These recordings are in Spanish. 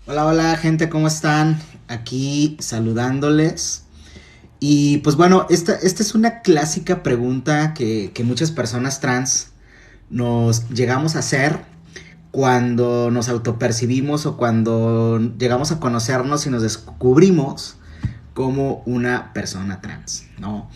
Hola, hola gente, ¿cómo están? Aquí saludándoles. Y pues bueno, esta es una clásica pregunta que muchas personas trans nos llegamos a hacer cuando nos autopercibimos o cuando llegamos a conocernos y nos descubrimos como una persona trans, ¿no?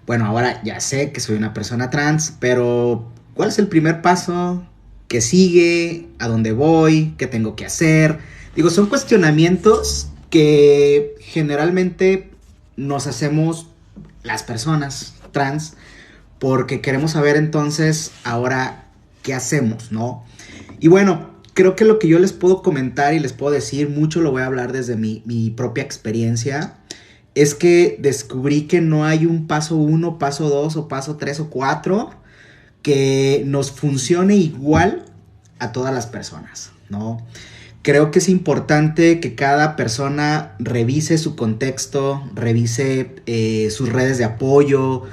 Bueno, ahora ya sé que soy una persona trans, pero ¿cuál es el primer paso? ¿Qué sigue? ¿A dónde voy? ¿Qué tengo que hacer? Digo, son cuestionamientos que generalmente nos hacemos las personas trans porque queremos saber entonces ahora qué hacemos, ¿no? Y bueno, creo que lo que yo les puedo comentar y les puedo decir, mucho lo voy a hablar desde mi propia experiencia, es que descubrí que no hay un paso uno, paso dos o paso tres o cuatro que nos funcione igual a todas las personas, ¿no? Creo que es importante que cada persona revise su contexto, revise sus redes de apoyo.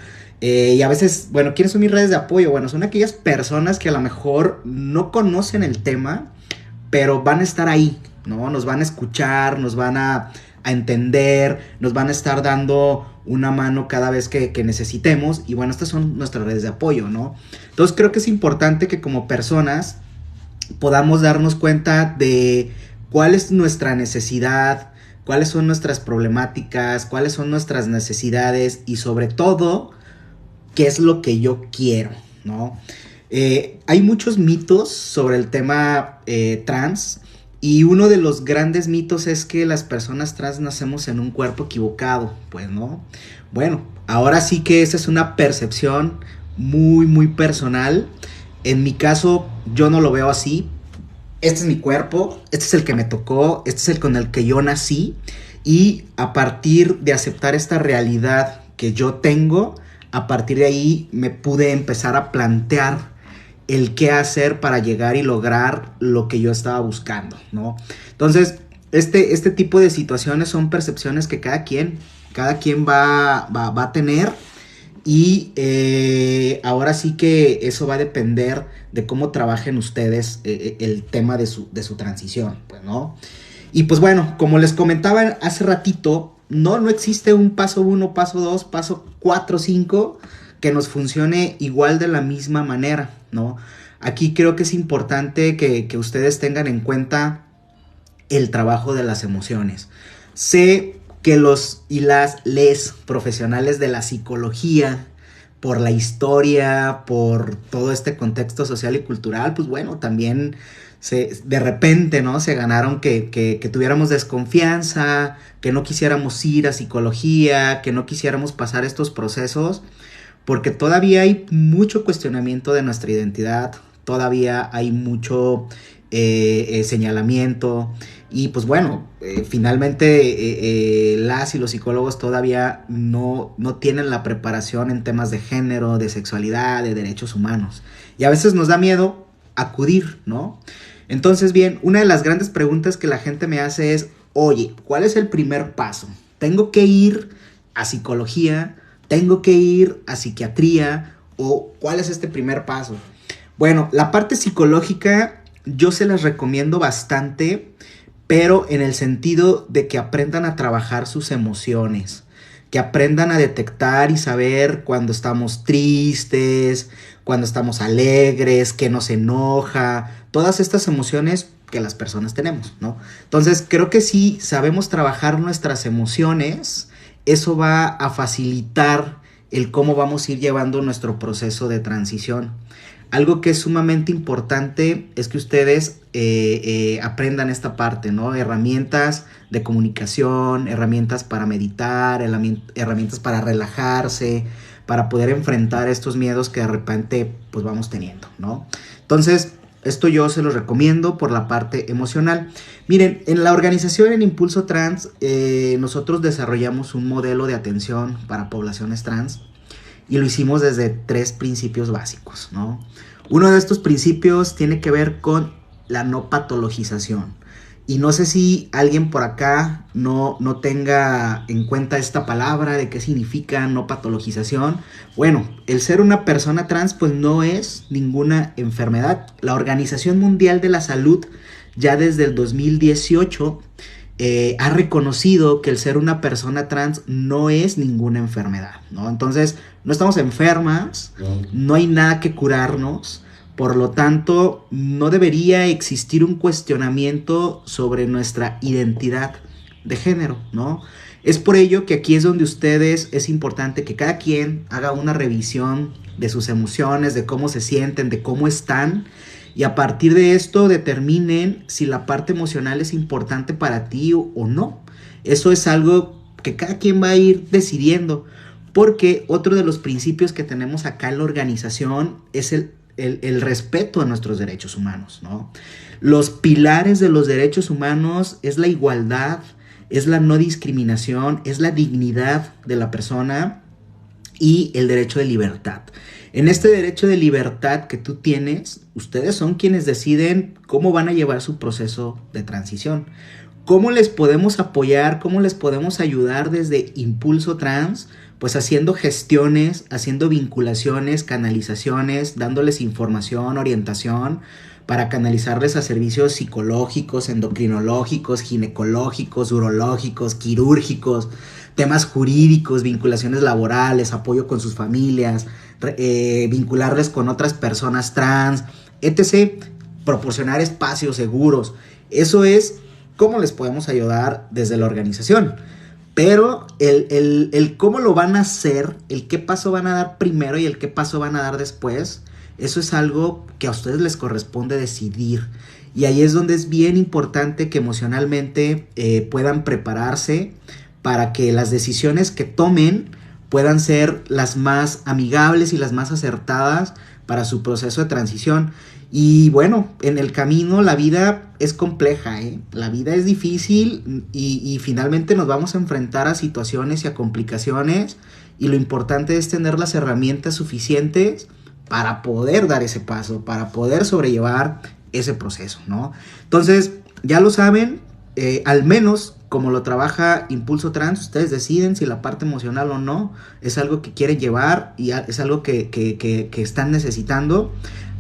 Y a veces, bueno, ¿quiénes son mis redes de apoyo? Bueno, son aquellas personas que a lo mejor no conocen el tema, pero van a estar ahí, ¿no? Nos van a escuchar, nos van a entender, nos van a estar dando una mano cada vez que necesitemos. Y bueno, estas son nuestras redes de apoyo, ¿no? Entonces creo que es importante que como personas podamos darnos cuenta de cuál es nuestra necesidad, cuáles son nuestras problemáticas, cuáles son nuestras necesidades y sobre todo, qué es lo que yo quiero, ¿no? Hay muchos mitos sobre el tema trans y uno de los grandes mitos es que las personas trans nacemos en un cuerpo equivocado, pues no. Bueno, ahora sí que esa es una percepción muy, muy personal. En mi caso, yo no lo veo así. Este es mi cuerpo, este es el que me tocó, este es el con el que yo nací y a partir de aceptar esta realidad que yo tengo, a partir de ahí me pude empezar a plantear el qué hacer para llegar y lograr lo que yo estaba buscando, ¿no? Entonces, este tipo de situaciones son percepciones que cada quien va a tener y ahora sí que eso va a depender de cómo trabajen ustedes el tema de su transición, pues, ¿no? Y pues bueno, como les comentaba hace ratito, no existe un paso uno, paso dos, paso cuatro, cinco que nos funcione igual de la misma manera, ¿no? Aquí creo que es importante que ustedes tengan en cuenta el trabajo de las emociones. Sé que los y las les profesionales de la psicología, por la historia, por todo este contexto social y cultural, pues bueno, también de repente, ¿no? Se ganaron que tuviéramos desconfianza, que no quisiéramos ir a psicología, que no quisiéramos pasar estos procesos, porque todavía hay mucho cuestionamiento de nuestra identidad, todavía hay mucho señalamiento y pues bueno, finalmente las y los psicólogos todavía no tienen la preparación en temas de género, de sexualidad, de derechos humanos y a veces nos da miedo acudir, ¿no? Entonces bien, una de las grandes preguntas que la gente me hace es, oye, ¿cuál es el primer paso? ¿Tengo que ir a psicología? ¿Tengo que ir a psiquiatría? ¿O cuál es este primer paso? Bueno, la parte psicológica yo se las recomiendo bastante, pero en el sentido de que aprendan a trabajar sus emociones, que aprendan a detectar y saber cuando estamos tristes, cuando estamos alegres, que nos enoja, todas estas emociones que las personas tenemos, ¿no? Entonces, creo que si sabemos trabajar nuestras emociones, eso va a facilitar el cómo vamos a ir llevando nuestro proceso de transición. Algo que es sumamente importante es que ustedes aprendan esta parte, ¿no? Herramientas de comunicación, herramientas para meditar, herramientas para relajarse, para poder enfrentar estos miedos que de repente pues vamos teniendo, ¿no? Entonces, esto yo se los recomiendo por la parte emocional. Miren, en la organización en Impulso Trans, nosotros desarrollamos un modelo de atención para poblaciones trans y lo hicimos desde tres principios básicos, ¿no? Uno de estos principios tiene que ver con la no patologización. Y no sé si alguien por acá no tenga en cuenta esta palabra de qué significa no patologización. Bueno, el ser una persona trans pues no es ninguna enfermedad. La Organización Mundial de la Salud ya desde el 2018 ha reconocido que el ser una persona trans no es ninguna enfermedad, ¿no? Entonces, no estamos enfermas, no hay nada que curarnos, por lo tanto, no debería existir un cuestionamiento sobre nuestra identidad de género, ¿no? Es por ello que aquí es donde es importante que cada quien haga una revisión de sus emociones, de cómo se sienten, de cómo están, y a partir de esto determinen si la parte emocional es importante para ti o no. Eso es algo que cada quien va a ir decidiendo, porque otro de los principios que tenemos acá en la organización es el respeto a nuestros derechos humanos, ¿no? Los pilares de los derechos humanos es la igualdad, es la no discriminación, es la dignidad de la persona y el derecho de libertad. En este derecho de libertad que tú tienes, ustedes son quienes deciden cómo van a llevar su proceso de transición. ¿Cómo les podemos apoyar? ¿Cómo les podemos ayudar desde Impulso Trans? Pues haciendo gestiones, haciendo vinculaciones, canalizaciones, dándoles información, orientación, para canalizarles a servicios psicológicos, endocrinológicos, ginecológicos, urológicos, quirúrgicos, temas jurídicos, vinculaciones laborales, apoyo con sus familias, vincularles con otras personas trans, etc. Proporcionar espacios seguros. Eso es cómo les podemos ayudar desde la organización. Pero el cómo lo van a hacer, el qué paso van a dar primero y el qué paso van a dar después, eso es algo que a ustedes les corresponde decidir. Y ahí es donde es bien importante que emocionalmente puedan prepararse para que las decisiones que tomen puedan ser las más amigables y las más acertadas para su proceso de transición. Y bueno, en el camino la vida es compleja, ¿eh? La vida es difícil y finalmente nos vamos a enfrentar a situaciones y a complicaciones, y lo importante es tener las herramientas suficientes para poder dar ese paso, para poder sobrellevar ese proceso, ¿no? Entonces, ya lo saben, al menos como lo trabaja Impulso Trans, ustedes deciden si la parte emocional o no es algo que quieren llevar y es algo que están necesitando.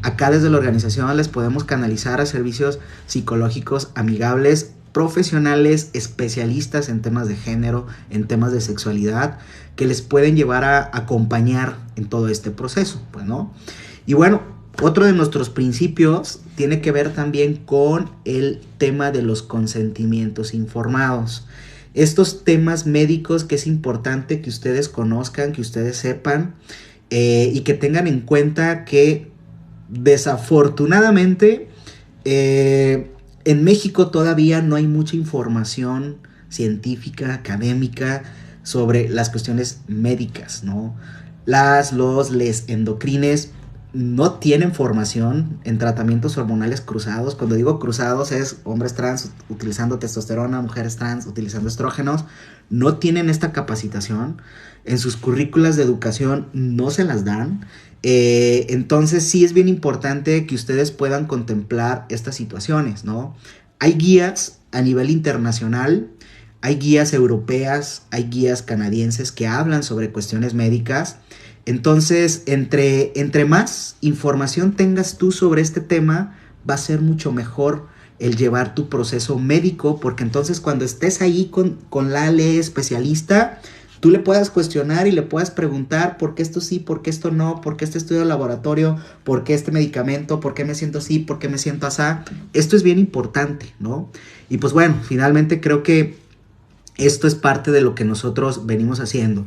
Acá desde la organización les podemos canalizar a servicios psicológicos amigables, profesionales, especialistas en temas de género, en temas de sexualidad, que les pueden llevar a acompañar en todo este proceso, pues, ¿no? Y bueno, otro de nuestros principios tiene que ver también con el tema de los consentimientos informados. Estos temas médicos que es importante que ustedes conozcan, que ustedes sepan, y que tengan en cuenta que desafortunadamente en México todavía no hay mucha información científica, académica sobre las cuestiones médicas, ¿no? Les endocrines no tienen formación en tratamientos hormonales cruzados. Cuando digo cruzados es hombres trans utilizando testosterona, mujeres trans utilizando estrógenos. No tienen esta capacitación. En sus currículas de educación no se las dan. Entonces sí es bien importante que ustedes puedan contemplar estas situaciones, ¿no? Hay guías a nivel internacional, hay guías europeas, hay guías canadienses que hablan sobre cuestiones médicas. Entonces, entre más información tengas tú sobre este tema, va a ser mucho mejor el llevar tu proceso médico, porque entonces cuando estés ahí con la especialista, tú le puedas cuestionar y le puedas preguntar por qué esto sí, por qué esto no, por qué este estudio de laboratorio, por qué este medicamento, por qué me siento así, por qué me siento así. Esto es bien importante, ¿no? Y pues bueno, finalmente creo que esto es parte de lo que nosotros venimos haciendo.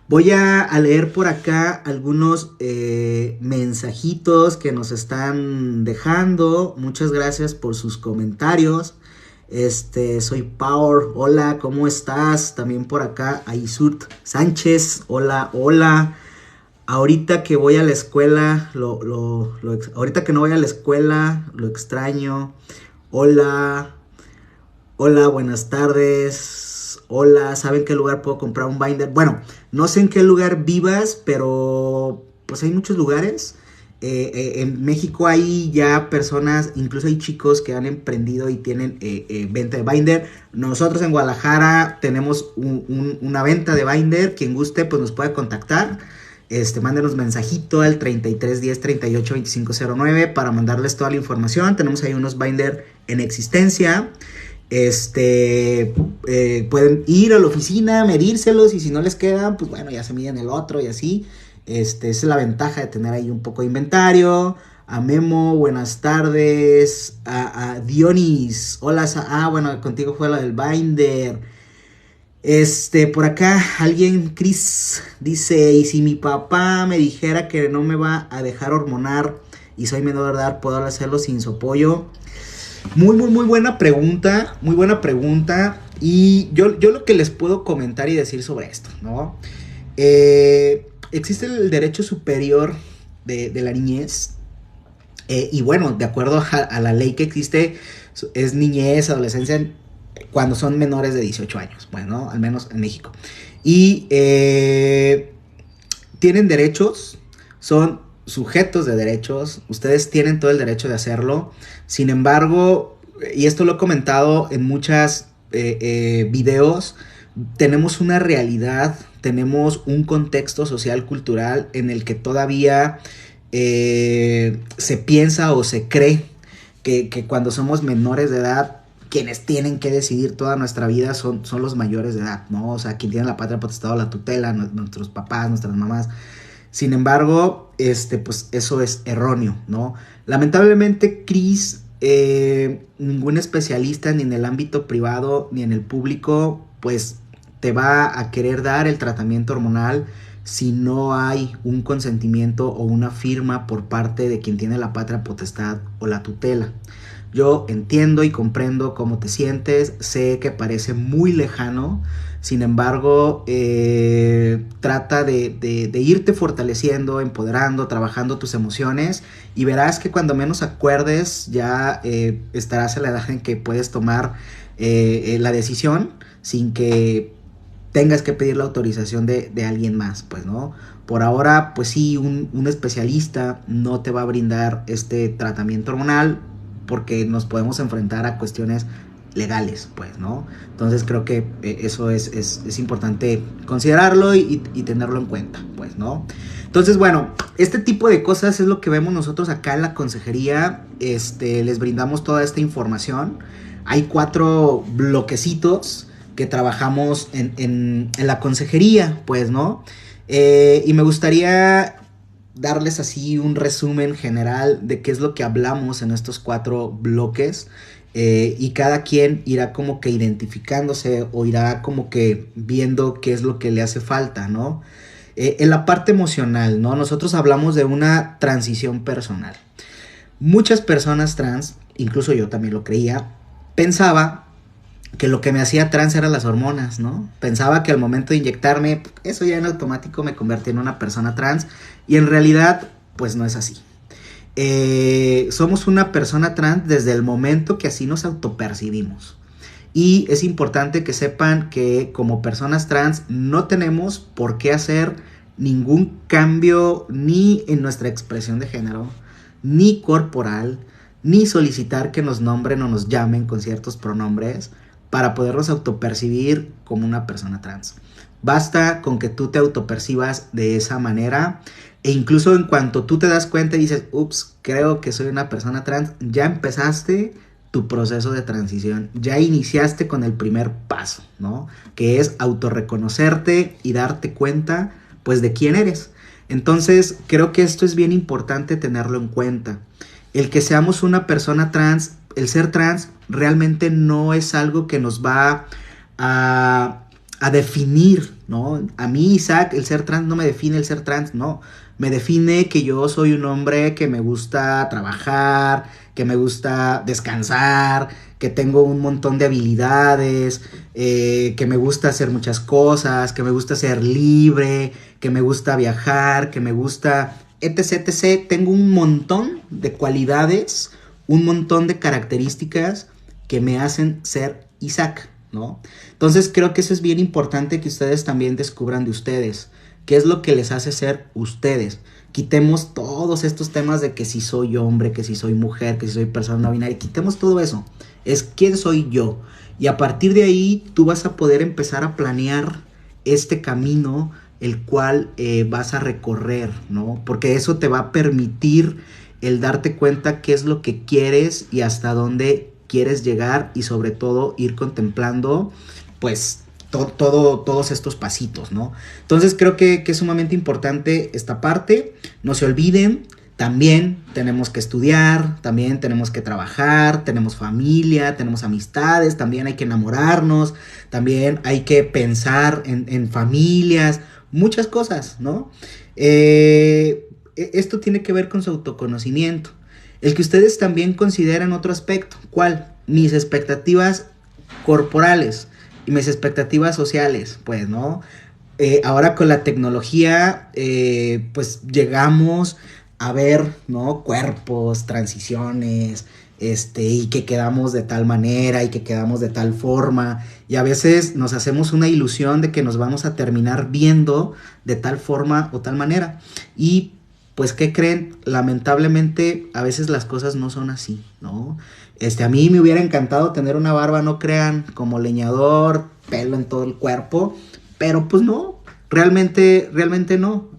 Voy a leer por acá algunos mensajitos que nos están dejando. Muchas gracias por sus comentarios. Soy Power, hola, ¿cómo estás? También por acá, Aizurt Sánchez, hola, hola. Ahorita que voy a la escuela, ahorita que no voy a la escuela, lo extraño. Hola, hola, buenas tardes. Hola, ¿saben qué lugar puedo comprar un binder? Bueno, no sé en qué lugar vivas, pero pues hay muchos lugares. En México hay ya personas, incluso hay chicos que han emprendido y tienen venta de binder. Nosotros en Guadalajara tenemos una venta de binder. Quien guste pues nos puede contactar. mándenos mensajito al 3310 38 25 09 para mandarles toda la información. Tenemos ahí unos binder en existencia. Pueden ir a la oficina, medírselos, y si no les quedan, pues bueno, ya se miden el otro y así. Esa es la ventaja de tener ahí un poco de inventario. A Memo, buenas tardes. A Dionis, hola. Bueno, contigo fue lo del binder. Por acá, alguien, Chris, dice: y si mi papá me dijera que no me va a dejar hormonar y soy menor de edad, ¿puedo hacerlo sin su apoyo? Muy buena pregunta, muy buena pregunta. Y yo lo que les puedo comentar y decir sobre esto, ¿no? Existe el derecho superior de la niñez. Y bueno, de acuerdo a la ley que existe, es niñez, adolescencia, cuando son menores de 18 años, bueno, al menos en México. Y tienen derechos, son sujetos de derechos, ustedes tienen todo el derecho de hacerlo. Sin embargo, y esto lo he comentado en muchos videos, tenemos una realidad, tenemos un contexto social, cultural, en el que todavía se piensa o se cree que cuando somos menores de edad, quienes tienen que decidir toda nuestra vida son los mayores de edad, ¿no? O sea, quien tiene la patria potestad o la tutela, nuestros papás, nuestras mamás. Sin embargo, pues eso es erróneo, ¿no? Lamentablemente, Cris, ningún especialista ni en el ámbito privado ni en el público, pues te va a querer dar el tratamiento hormonal si no hay un consentimiento o una firma por parte de quien tiene la patria potestad o la tutela. Yo entiendo y comprendo cómo te sientes, sé que parece muy lejano, sin embargo, trata de irte fortaleciendo, empoderando, trabajando tus emociones, y verás que cuando menos acuerdes ya estarás en la edad en que puedes tomar la decisión sin que tengas que pedir la autorización de alguien más, pues, ¿no? Por ahora, pues sí, un especialista no te va a brindar este tratamiento hormonal, porque nos podemos enfrentar a cuestiones legales, pues, ¿no? Entonces creo que eso es importante considerarlo y tenerlo en cuenta, pues, ¿no? Entonces, bueno, este tipo de cosas es lo que vemos nosotros acá en la consejería. Les brindamos toda esta información. Hay 4 bloquecitos que trabajamos en la consejería, pues, ¿no? Y me gustaría darles así un resumen general de qué es lo que hablamos en estos 4 bloques, y cada quien irá como que identificándose o irá como que viendo qué es lo que le hace falta, ¿no? En la parte emocional, ¿no? Nosotros hablamos de una transición personal. Muchas personas trans, incluso yo también lo creía, pensaba que lo que me hacía trans eran las hormonas, ¿no? Pensaba que al momento de inyectarme, eso ya en automático me convertía en una persona trans, y en realidad, pues no es así. Somos una persona trans desde el momento que así nos autopercibimos. Y es importante que sepan que como personas trans no tenemos por qué hacer ningún cambio ni en nuestra expresión de género, ni corporal, ni solicitar que nos nombren o nos llamen con ciertos pronombres para podernos autopercibir como una persona trans. Basta con que tú te autopercibas de esa manera, e incluso en cuanto tú te das cuenta y dices, ups, creo que soy una persona trans, ya empezaste tu proceso de transición, ya iniciaste con el primer paso, ¿no? Que es autorreconocerte y darte cuenta, pues, de quién eres. Entonces, creo que esto es bien importante tenerlo en cuenta. El que seamos una persona trans, el ser trans realmente no es algo que nos va a definir, ¿no? A mí, Isaac, el ser trans no me define el ser trans, no. Me define que yo soy un hombre que me gusta trabajar, que me gusta descansar, que tengo un montón de habilidades, que me gusta hacer muchas cosas, que me gusta ser libre, que me gusta viajar, que me gusta etc, etc. Tengo un montón de cualidades, un montón de características que me hacen ser Isaac, ¿no? Entonces creo que eso es bien importante que ustedes también descubran de ustedes. ¿Qué es lo que les hace ser ustedes? Quitemos todos estos temas de que si soy hombre, que si soy mujer, que si soy persona no binaria. Quitemos todo eso. Es quién soy yo. Y a partir de ahí tú vas a poder empezar a planear este camino el cual vas a recorrer, ¿no? Porque eso te va a permitir el darte cuenta qué es lo que quieres y hasta dónde quieres llegar, y sobre todo ir contemplando pues todos estos pasitos, ¿no? Entonces creo que es sumamente importante esta parte. No se olviden, también tenemos que estudiar, también tenemos que trabajar, tenemos familia, tenemos amistades, también hay que enamorarnos, también hay que pensar en familias, muchas cosas, ¿no? Esto tiene que ver con su autoconocimiento. El que ustedes también consideran otro aspecto. ¿Cuál? Mis expectativas corporales y mis expectativas sociales, pues, ¿no? Ahora con la tecnología, pues llegamos a ver, ¿no? Cuerpos, transiciones, y que quedamos de tal manera y que quedamos de tal forma, y a veces nos hacemos una ilusión de que nos vamos a terminar viendo de tal forma o tal manera, y pues, ¿qué creen? Lamentablemente a veces las cosas no son así, ¿no? A mí me hubiera encantado tener una barba, no crean, como leñador, pelo en todo el cuerpo, pero pues no, realmente no,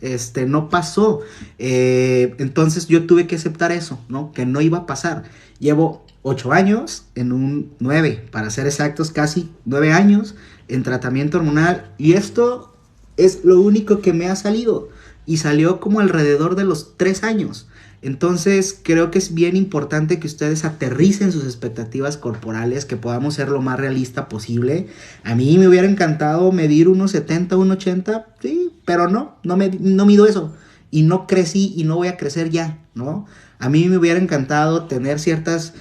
no pasó. Entonces yo tuve que aceptar eso, ¿no? Que no iba a pasar. Llevo 8 años, en un 9, para ser exactos, casi 9 años en tratamiento hormonal, y esto es lo único que me ha salido, y salió como alrededor de los 3 años. Entonces creo que es bien importante que ustedes aterricen sus expectativas corporales, que podamos ser lo más realista posible. A mí me hubiera encantado medir unos 70, 1,80, sí, pero no mido eso. Y no crecí y no voy a crecer ya, ¿no? A mí me hubiera encantado tener ciertas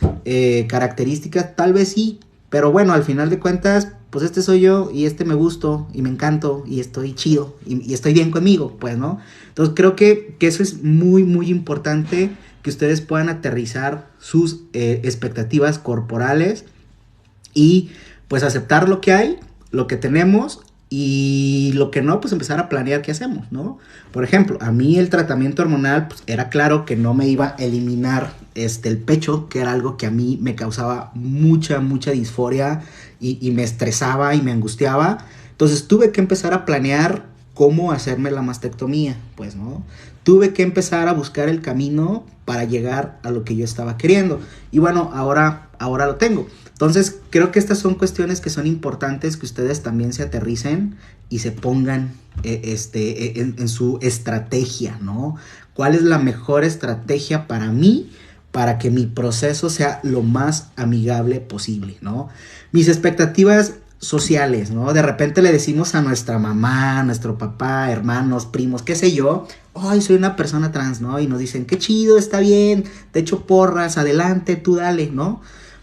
características, tal vez sí, pero bueno, al final de cuentas, pues soy yo, y me gusto y me encanto y estoy chido y estoy bien conmigo, pues, ¿no? Entonces creo que eso es muy, muy importante, que ustedes puedan aterrizar sus expectativas corporales y pues aceptar lo que hay, lo que tenemos, y lo que no, pues empezar a planear qué hacemos, ¿no? Por ejemplo, a mí el tratamiento hormonal, pues era claro que no me iba a eliminar el pecho, que era algo que a mí me causaba mucha disforia y me estresaba y me angustiaba. Entonces tuve que empezar a planear cómo hacerme la mastectomía, pues, ¿no? Tuve que empezar a buscar el camino para llegar a lo que yo estaba queriendo. Y bueno, ahora lo tengo. Entonces, creo que estas son cuestiones que son importantes, que ustedes también se aterricen y se pongan en su estrategia, ¿no? ¿Cuál es la mejor estrategia para mí, para que mi proceso sea lo más amigable posible, ¿no? Mis expectativas sociales, ¿no? De repente le decimos a nuestra mamá, a nuestro papá, hermanos, primos, qué sé yo, ay, soy una persona trans, ¿no? Y nos dicen, qué chido, está bien, te echo porras, adelante, tú dale, ¿no?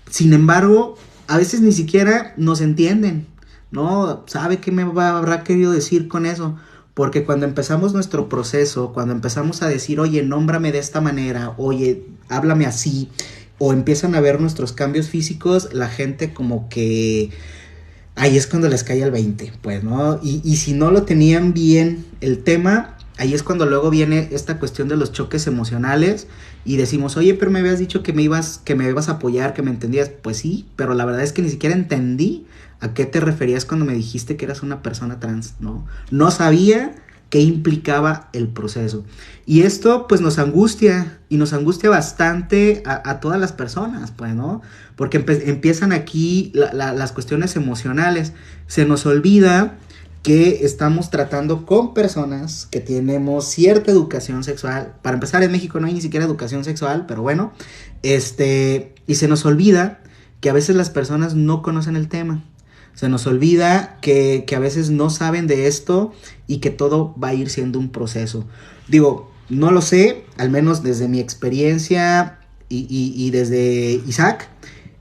Sin embargo, a veces ni siquiera nos entienden, ¿no? ¿Sabe qué habrá querido decir con eso? Porque cuando empezamos nuestro proceso, cuando empezamos a decir, oye, nómbrame de esta manera, oye, háblame así, o empiezan a ver nuestros cambios físicos, la gente como que ahí es cuando les cae el 20, pues, ¿no? Y si no lo tenían bien el tema, ahí es cuando luego viene esta cuestión de los choques emocionales y decimos, oye, pero me habías dicho que me ibas a apoyar, que me entendías. Pues sí, pero la verdad es que ni siquiera entendí a qué te referías cuando me dijiste que eras una persona trans, ¿no? No sabía qué implicaba el proceso. Y esto pues nos angustia, y nos angustia bastante a todas las personas, pues, ¿no? Porque empiezan aquí las cuestiones emocionales. Se nos olvida que estamos tratando con personas que tenemos cierta educación sexual. Para empezar, en México no hay ni siquiera educación sexual, pero bueno, y se nos olvida que a veces las personas no conocen el tema. Se nos olvida que a veces no saben de esto, y que todo va a ir siendo un proceso. Digo, no lo sé, al menos desde mi experiencia y desde Isaac,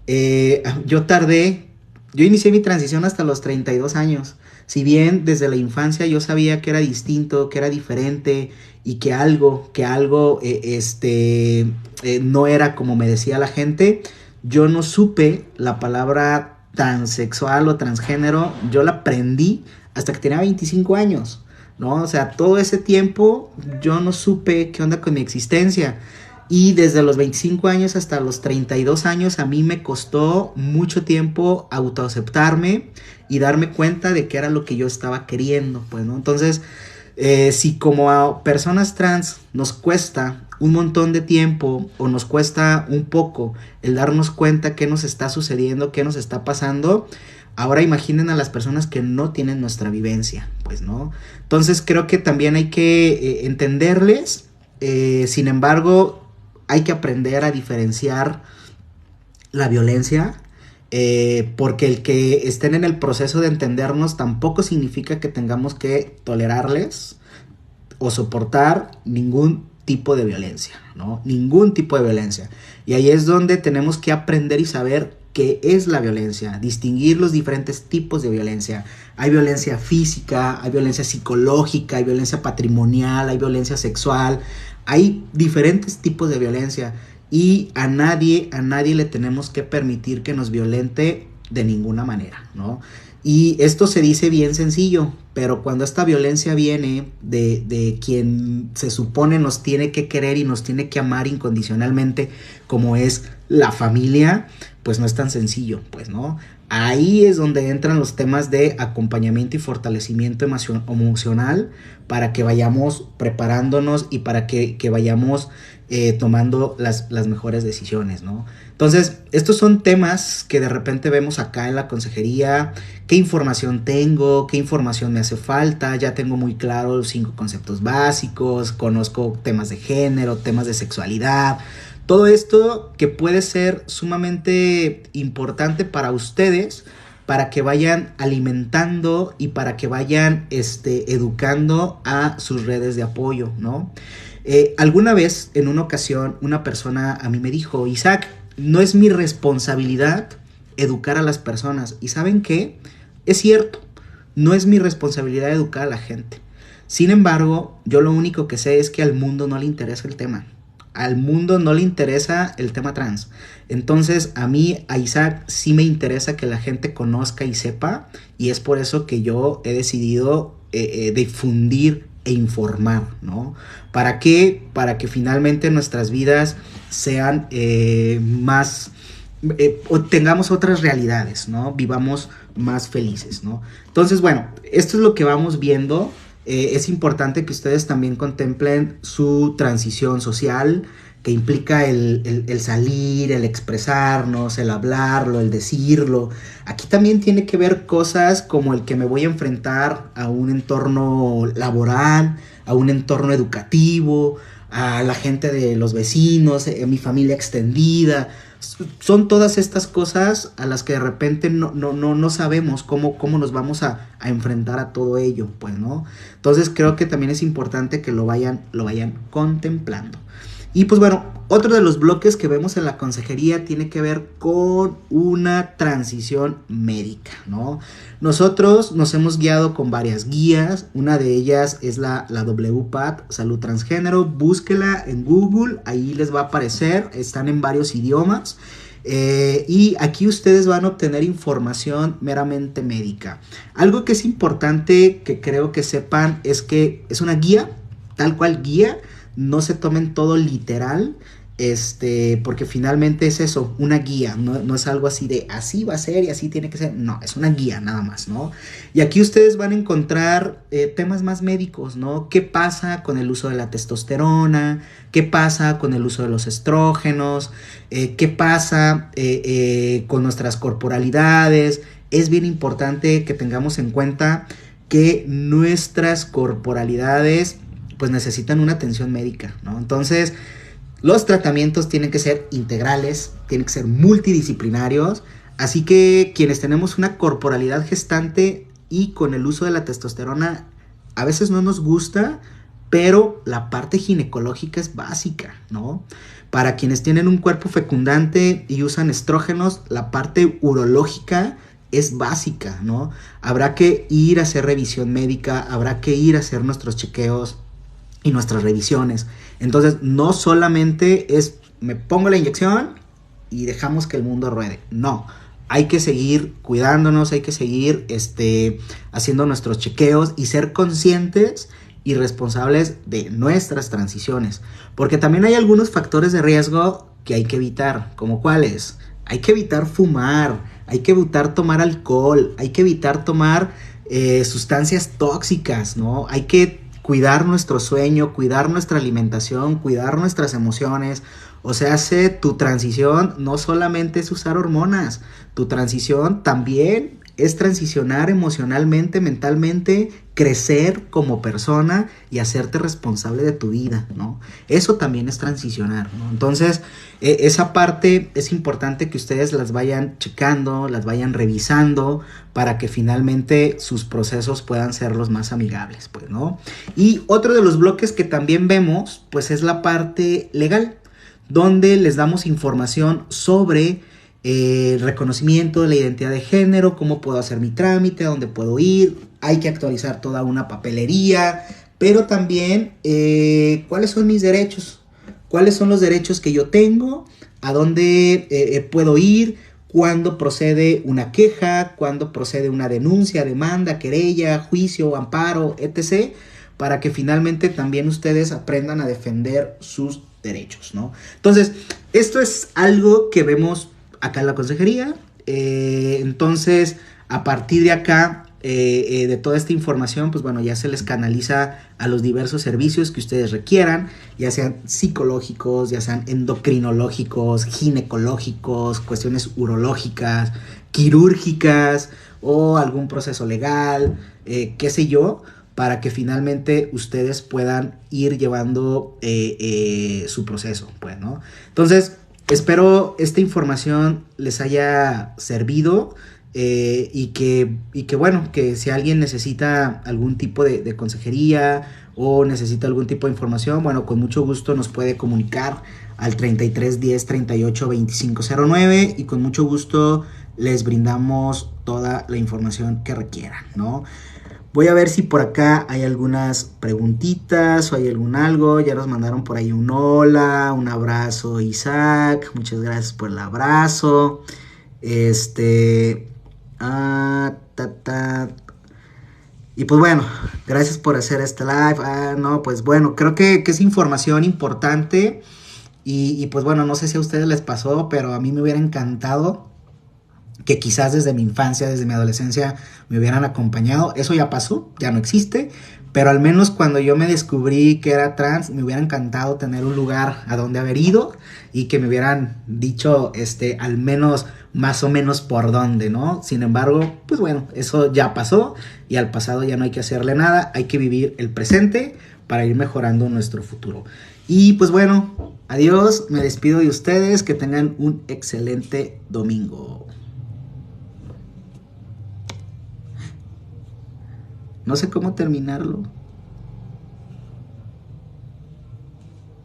yo inicié mi transición hasta los 32 años. Si bien desde la infancia yo sabía que era distinto, que era diferente, y que algo no era como me decía la gente, yo no supe la palabra transexual o transgénero. Yo la aprendí hasta que tenía 25 años, ¿no? O sea, todo ese tiempo yo no supe qué onda con mi existencia. Y desde los 25 años hasta los 32 años a mí me costó mucho tiempo autoaceptarme y darme cuenta de qué era lo que yo estaba queriendo, pues, ¿no? Entonces, Si como a personas trans nos cuesta un montón de tiempo o nos cuesta un poco el darnos cuenta qué nos está sucediendo, qué nos está pasando, ahora imaginen a las personas que no tienen nuestra vivencia, pues, ¿no? Entonces creo que también hay que entenderles, sin embargo, hay que aprender a diferenciar la violencia, porque el que estén en el proceso de entendernos tampoco significa que tengamos que tolerarles o soportar ningún tipo de violencia, ¿no? Ningún tipo de violencia. Y ahí es donde tenemos que aprender y saber qué es la violencia, distinguir los diferentes tipos de violencia. Hay violencia física, hay violencia psicológica, hay violencia patrimonial, hay violencia sexual, hay diferentes tipos de violencia y a nadie le tenemos que permitir que nos violente de ninguna manera, ¿no? Y esto se dice bien sencillo, pero cuando esta violencia viene de quien se supone nos tiene que querer y nos tiene que amar incondicionalmente, como es la familia, pues no es tan sencillo, pues, ¿no? Ahí es donde entran los temas de acompañamiento y fortalecimiento emocional para que vayamos preparándonos y para que vayamos tomando las mejores decisiones, ¿no? Entonces, estos son temas que de repente vemos acá en la consejería. ¿Qué información tengo? ¿Qué información me hace falta? Ya tengo muy claro los 5 conceptos básicos, conozco temas de género, temas de sexualidad. Todo esto que puede ser sumamente importante para ustedes, para que vayan alimentando y para que vayan educando a sus redes de apoyo, ¿no? Alguna vez, en una ocasión, una persona a mí me dijo: Isaac, no es mi responsabilidad educar a las personas. ¿Y saben qué? Es cierto, no es mi responsabilidad educar a la gente. Sin embargo, yo lo único que sé es que al mundo no le interesa el tema. Al mundo no le interesa el tema trans. Entonces, a mí, a Isaac, sí me interesa que la gente conozca y sepa. Y es por eso que yo he decidido difundir e informar, ¿no? ¿Para qué? Para que finalmente nuestras vidas sean más... o tengamos otras realidades, ¿no? Vivamos más felices, ¿no? Entonces, bueno, esto es lo que vamos viendo. Es importante que ustedes también contemplen su transición social, que implica el salir, el expresarnos, el hablarlo, el decirlo. Aquí también tiene que ver cosas como el que me voy a enfrentar a un entorno laboral, a un entorno educativo, a la gente de los vecinos, a mi familia extendida. Son todas estas cosas a las que de repente no sabemos cómo nos vamos a enfrentar a todo ello, pues, ¿no? Entonces creo que también es importante que lo vayan contemplando. Y pues bueno, otro de los bloques que vemos en la consejería tiene que ver con una transición médica, ¿no? Nosotros nos hemos guiado con varias guías. Una de ellas es la WPAT, Salud Transgénero. Búsquela en Google, ahí les va a aparecer. Están en varios idiomas. Y aquí ustedes van a obtener información meramente médica. Algo que es importante que creo que sepan es que es una guía, tal cual guía. No se tomen todo literal, porque finalmente es eso, una guía, no es algo así de así va a ser y así tiene que ser, no, es una guía nada más, ¿no? Y aquí ustedes van a encontrar temas más médicos, ¿no? ¿Qué pasa con el uso de la testosterona? ¿Qué pasa con el uso de los estrógenos? ¿Qué pasa con nuestras corporalidades? Es bien importante que tengamos en cuenta que nuestras corporalidades pues necesitan una atención médica, ¿no? Entonces, los tratamientos tienen que ser integrales, tienen que ser multidisciplinarios, así que quienes tenemos una corporalidad gestante y con el uso de la testosterona a veces no nos gusta, pero la parte ginecológica es básica, ¿no? Para quienes tienen un cuerpo fecundante y usan estrógenos, la parte urológica es básica, ¿no? Habrá que ir a hacer revisión médica, habrá que ir a hacer nuestros chequeos y nuestras revisiones. Entonces, no solamente es me pongo la inyección y dejamos que el mundo ruede. No, hay que seguir cuidándonos, hay que seguir haciendo nuestros chequeos y ser conscientes y responsables de nuestras transiciones. Porque también hay algunos factores de riesgo que hay que evitar, como cuáles. Hay que evitar fumar, hay que evitar tomar alcohol, hay que evitar tomar sustancias tóxicas, ¿no? Hay que cuidar nuestro sueño, cuidar nuestra alimentación, cuidar nuestras emociones. O sea, hace tu transición no solamente es usar hormonas, tu transición también es transicionar emocionalmente, mentalmente, crecer como persona y hacerte responsable de tu vida, ¿no? Eso también es transicionar, ¿no? Entonces, esa parte es importante que ustedes las vayan checando, las vayan revisando para que finalmente sus procesos puedan ser los más amigables, pues, ¿no? Y otro de los bloques que también vemos, pues, es la parte legal, donde les damos información sobre reconocimiento de la identidad de género, cómo puedo hacer mi trámite, a dónde puedo ir, hay que actualizar toda una papelería, pero también cuáles son mis derechos, cuáles son los derechos que yo tengo, a dónde puedo ir, cuándo procede una queja, cuándo procede una denuncia, demanda, querella, juicio, amparo, etc., para que finalmente también ustedes aprendan a defender sus derechos, ¿no? Entonces, esto es algo que vemos acá en la consejería. Entonces, a partir de acá, de toda esta información, pues bueno, ya se les canaliza a los diversos servicios que ustedes requieran, ya sean psicológicos, ya sean endocrinológicos, ginecológicos, cuestiones urológicas, quirúrgicas o algún proceso legal, qué sé yo, para que finalmente ustedes puedan ir llevando su proceso, pues, ¿no? Entonces, espero esta información les haya servido y que, bueno, que si alguien necesita algún tipo de consejería o necesita algún tipo de información, bueno, con mucho gusto nos puede comunicar al 33 10 38 25 09 y con mucho gusto les brindamos toda la información que requieran, ¿no? Voy a ver si por acá hay algunas preguntitas o hay algún algo. Ya nos mandaron por ahí un hola, un abrazo, Isaac. Muchas gracias por el abrazo. Y pues bueno, gracias por hacer este live. No, pues bueno, creo que es información importante. Y pues bueno, no sé si a ustedes les pasó, pero a mí me hubiera encantado que quizás desde mi infancia, desde mi adolescencia me hubieran acompañado. Eso ya pasó, ya no existe, pero al menos cuando yo me descubrí que era trans, me hubiera encantado tener un lugar a donde haber ido y que me hubieran dicho, al menos más o menos por dónde, ¿no? Sin embargo, pues bueno, eso ya pasó y al pasado ya no hay que hacerle nada, hay que vivir el presente para ir mejorando nuestro futuro. Y pues bueno, adiós, me despido de ustedes, que tengan un excelente domingo. No sé cómo terminarlo.